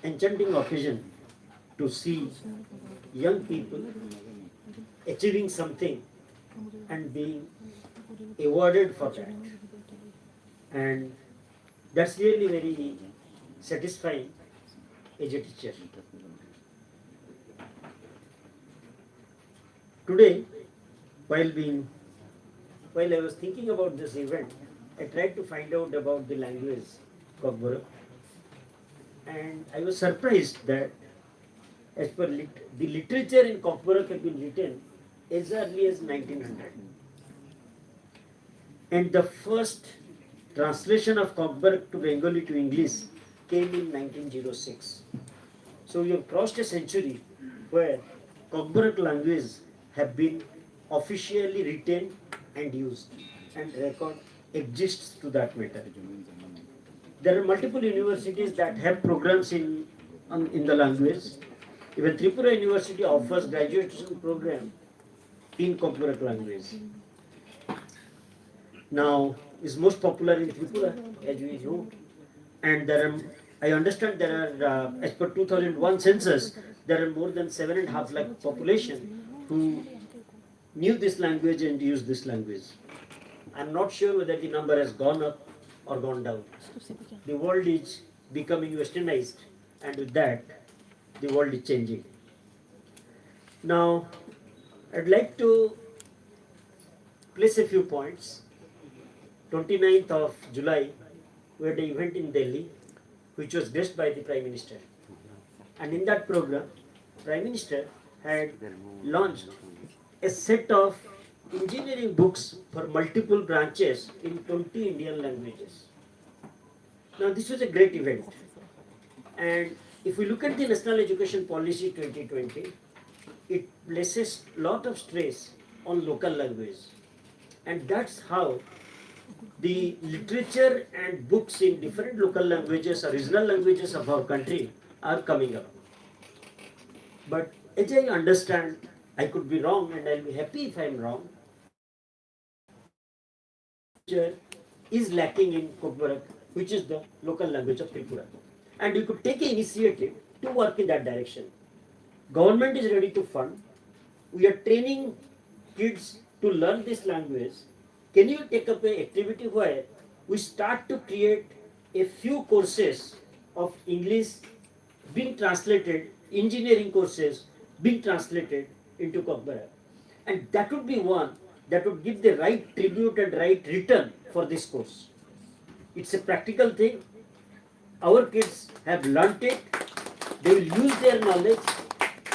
enchanting occasion to see young people achieving something and being awarded for that. And that's really very satisfying as a teacher. Today, while I was thinking about this event, I tried to find out about the language Kokborok, and I was surprised that as per the literature in Kokborok had been written as early as 1900, and the first translation of Kokborok to Bengali to English came in 1906. So we have crossed a century where Kokborok language have been officially written and used, and record exists to that matter. There are multiple universities that have programs in the language, Even Tripura University offers graduation program in Kokborok language. Now is most popular in Tripura, as we know, and there are. I understand there are, as per 2001 census, there are more than 7.5 lakh population who knew this language and used this language. I'm not sure whether the number has gone up or gone down. The world is becoming westernized, and with that, the world is changing. Now, I'd like to place a few points. 29th of July, we had an event in Delhi, which was graced by the Prime Minister. And in that program, Prime Minister had launched a set of engineering books for multiple branches in 20 Indian languages. Now, this was a great event. And if we look at the National Education Policy 2020, it places a lot of stress on local language. And that's how the literature and books in different local languages or regional languages of our country are coming up. But as I understand, I could be wrong and I'll be happy if I'm wrong. Literature is lacking in Kokborok, which is the local language of Tripura. And you could take an initiative to work in that direction. Government is ready to fund. We are training kids to learn this language. Can you take up an activity where we start to create a few courses of English being translated, engineering courses being translated into Kokborok? And that would be one that would give the right tribute and right return for this course. It's a practical thing. Our kids have learnt it. They will use their knowledge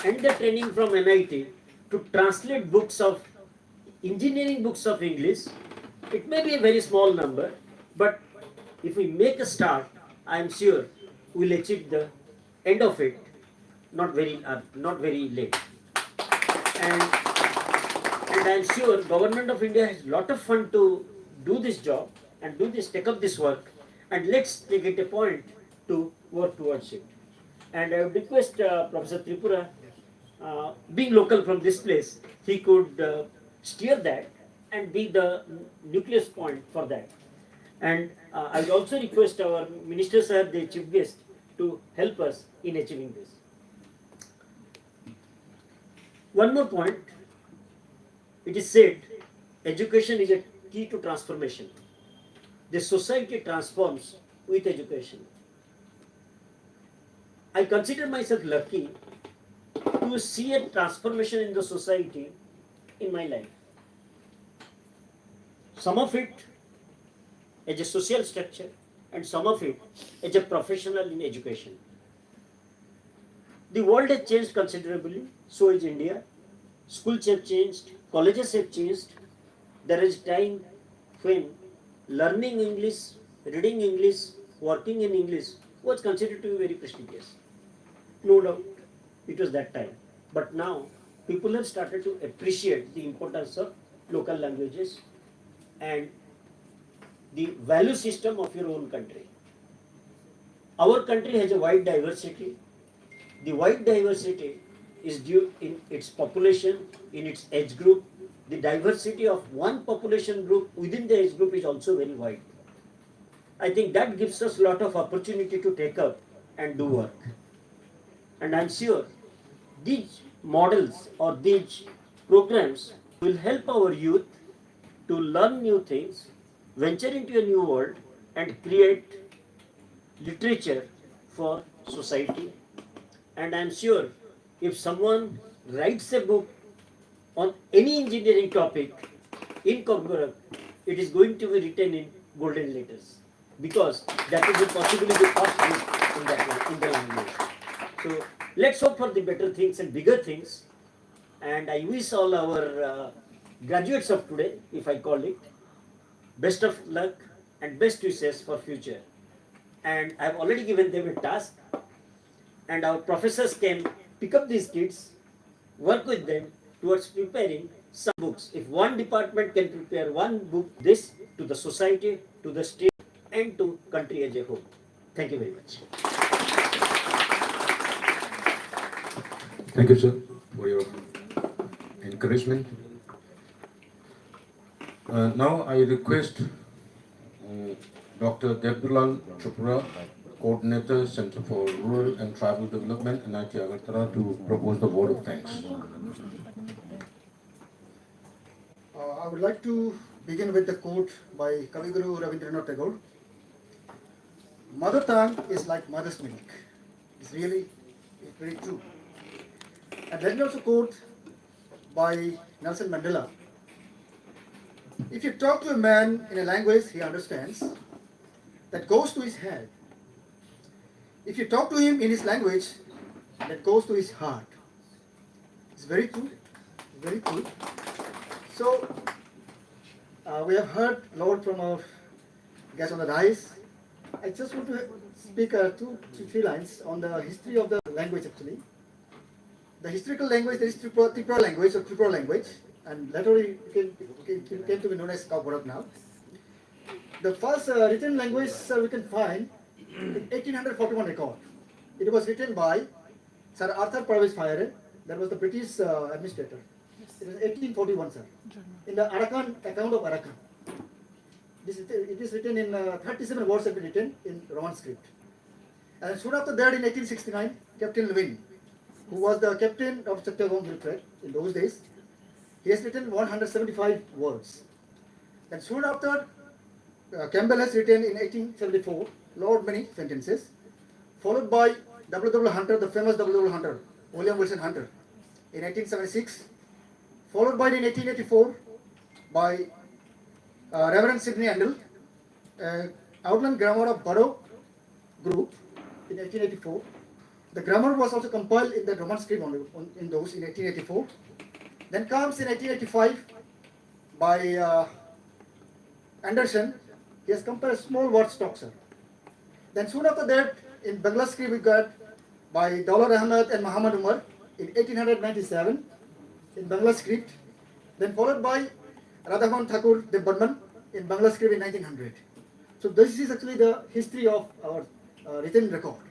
and the training from NIT to translate books of engineering books of English. It may be a very small number, but if we make a start, I am sure we'll achieve the end of it not very late. And I am sure Government of India has lot of fund to do this job and take up this work, and let's take it a point to work towards it. And I would request Professor Tripura, being local from this place, he could steer that and be the nucleus point for that. And I would also request our Minister Sir, the Chief Guest, to help us in achieving this. One more point. It is said education is a key to transformation. The society transforms with education. I consider myself lucky to see a transformation in the society in my life. Some of it as a social structure and some of it as a professional in education. The world has changed considerably, so is India. Schools have changed, colleges have changed. There is time when learning English, reading English, working in English was considered to be very prestigious. No doubt, it was that time. But now, people have started to appreciate the importance of local languages and the value system of your own country. Our country has a wide diversity. The wide diversity is due in its population, in its age group. The diversity of one population group within the age group is also very wide. I think that gives us a lot of opportunity to take up and do work. And I'm sure these models or these programs will help our youth to learn new things, venture into a new world, and create literature for society. And I'm sure if someone writes a book on any engineering topic in Kokborok, it is going to be written in golden letters, because that will be possibly the first book in the language. So let's hope for the better things and bigger things. And I wish all our graduates of today, if I call it, best of luck and best wishes for future. And I've already given them a task, and our professors can pick up these kids, work with them towards preparing some books. If one department can prepare one book, this to the society, to the state, and to country as a whole. Thank you very much. Thank you, sir, for your encouragement. Now I request Dr. Debrulal Chopra, Coordinator, Center for Rural and Tribal Development, NIT Agartala, to propose the word of thanks. I would like to begin with the quote by Kaviguru Rabindranath Tagore. Mother tongue is like mother's milk. It's very true. And let me also quote by Nelson Mandela. If you talk to a man in a language he understands, that goes to his head. If you talk to him in his language, that goes to his heart. It's very true. Very true. So, we have heard a lot from our guests on the dais. I just want to speak two to three lines on the history of the language actually. The historical language, there is Tripura language or Tripura language, and later it came to be known as Kokborok now. The first written language we can find in 1841 record. It was written by Sir Arthur Purvis Fire, that was the British administrator. It was 1841, sir, in the Arakan account of Arakan. It is written in 37 words have been written in Roman script. And soon after that, in 1869, Captain Lewin, who was the captain of Sector Military in those days, he has written 175 words. And soon after, Campbell has written in 1874, lot many sentences, followed by W. Hunter, the famous W. Hunter, William Wilson Hunter, in 1876, followed by in 1884 by Reverend Sidney Handel, Outland Grammar of Borough Group in 1884. The grammar was also compiled in the Roman script in those in 1884. Then comes in 1885 by Anderson. He has compiled a small word stock, sir. Then soon after that, in Bangla script we got by Daulat Ahmed and Muhammad Umar in 1897 in Bangla script. Then followed by Radhamohan Thakur Dev Burman in Bangla script in 1900. So this is actually the history of our written record.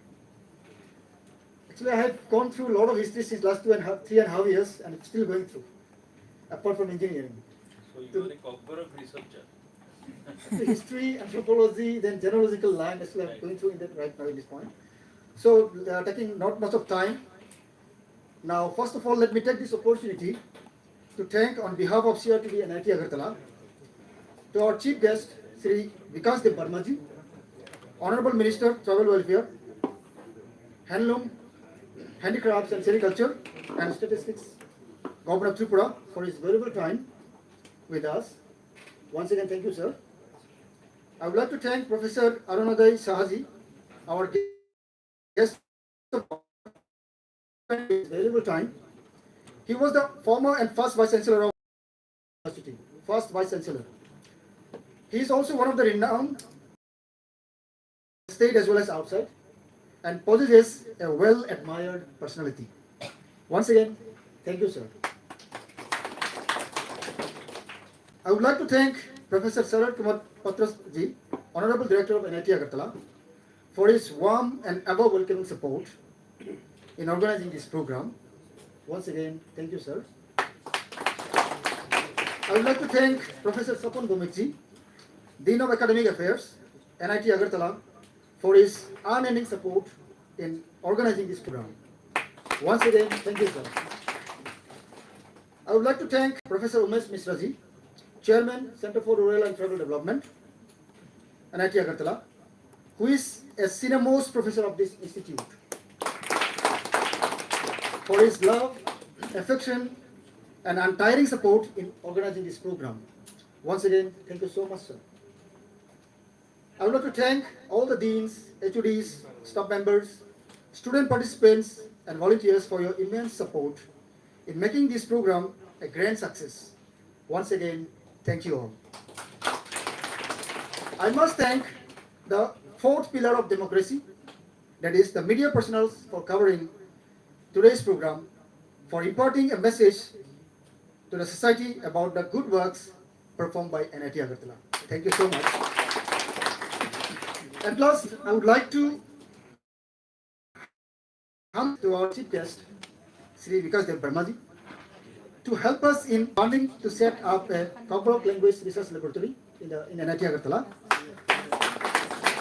Actually, I have gone through a lot of history since last 3.5 years, and it's still going through, apart from engineering. So you are a Kokborok researcher. The history, anthropology, then genealogical line, actually I'm going through in that right now at this point. So taking not much of time. Now, first of all, let me take this opportunity to thank on behalf of CRTV and NIT Agartala to our chief guest, Sri Vikas Dev Barmaji, Honorable Minister, Tribal Welfare, Handloom, Handicrafts and Sericulture and Statistics, Governor of Tripura, for his valuable time with us. Once again, thank you, sir. I would like to thank Professor Arunoday Sahaji, our guest, for his valuable time. He was the former and first Vice Chancellor of the University, first Vice Chancellor. He is also one of the renowned state as well as outside, and possesses a well-admired personality. Once again, thank you, sir. I would like to thank Professor Sarat Kumar Patras ji, Honorable Director of NIT Agartala, for his warm and ever-welcoming support in organizing this program. Once again, thank you, sir. I would like to thank Professor Sapon Bhumik ji, Dean of Academic Affairs, NIT Agartala, for his unending support in organizing this program. Once again, thank you, sir. I would like to thank Professor Umesh Mishra ji, Chairman, Center for Rural and Tribal Development, NIT Agartala, who is a senior-most professor of this institute, for his love, affection, and untiring support in organizing this program. Once again, thank you so much, sir. I would like to thank all the deans, HODs, staff members, student participants, and volunteers for your immense support in making this program a grand success. Once again, thank you all. I must thank the fourth pillar of democracy, that is the media personnel, for covering today's program, for imparting a message to the society about the good works performed by NIT Agartala. Thank you so much. At last, I would like to come to our chief guest, Sri Vikas Dev Barmaji, to help us in funding to set up a Kokborok language research laboratory in NIT Agartala,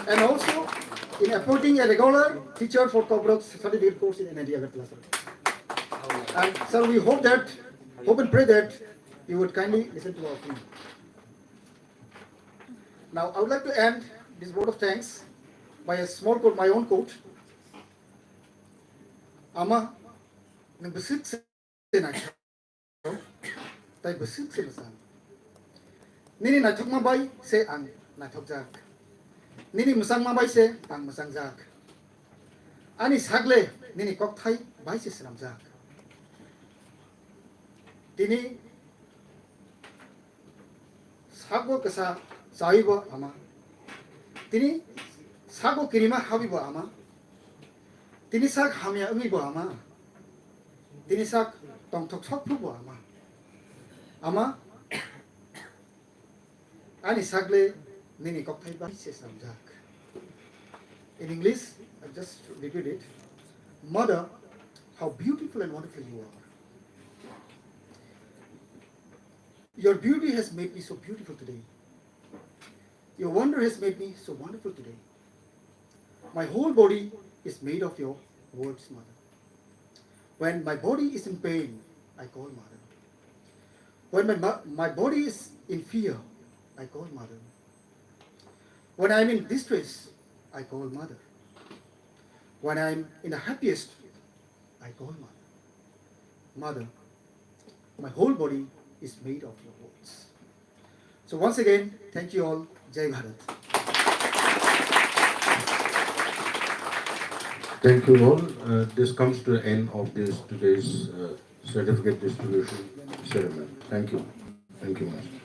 and also in appointing a regular teacher for Kokborok certificate course in NIT Agartala, sir. And sir, we hope and pray that you would kindly listen to our plea. Now, I would like to end this word of thanks by a small quote, my own quote. Ama, nang besik sa naithok, tay besik sa masan. Nini naithok mabay se ang naithok jak. Nini masang mabay se ang masang jak. Ani sagle nini kok thai bai se sram jak. Tini sago kasa saiba ama. Tini sago kirima habiba ama. Tini sak hamya ungiba ama. Tini sak tongtok sokpuba ama. Ama ani sagle nini kokthai ba se samjak. In English, I just repeat it. Mother, how beautiful and wonderful you are. Your beauty has made me so beautiful today. Your wonder has made me so wonderful today. My whole body is made of your words, Mother. When my body is in pain, I call Mother. When my body is in fear, I call Mother. When I am in distress, I call Mother. When I am in the happiest, I call Mother. Mother, my whole body is made of your words. So once again, thank you all. Jai Bharat. Thank you all. This comes to the end of today's certificate distribution ceremony. Thank you. Thank you, Master.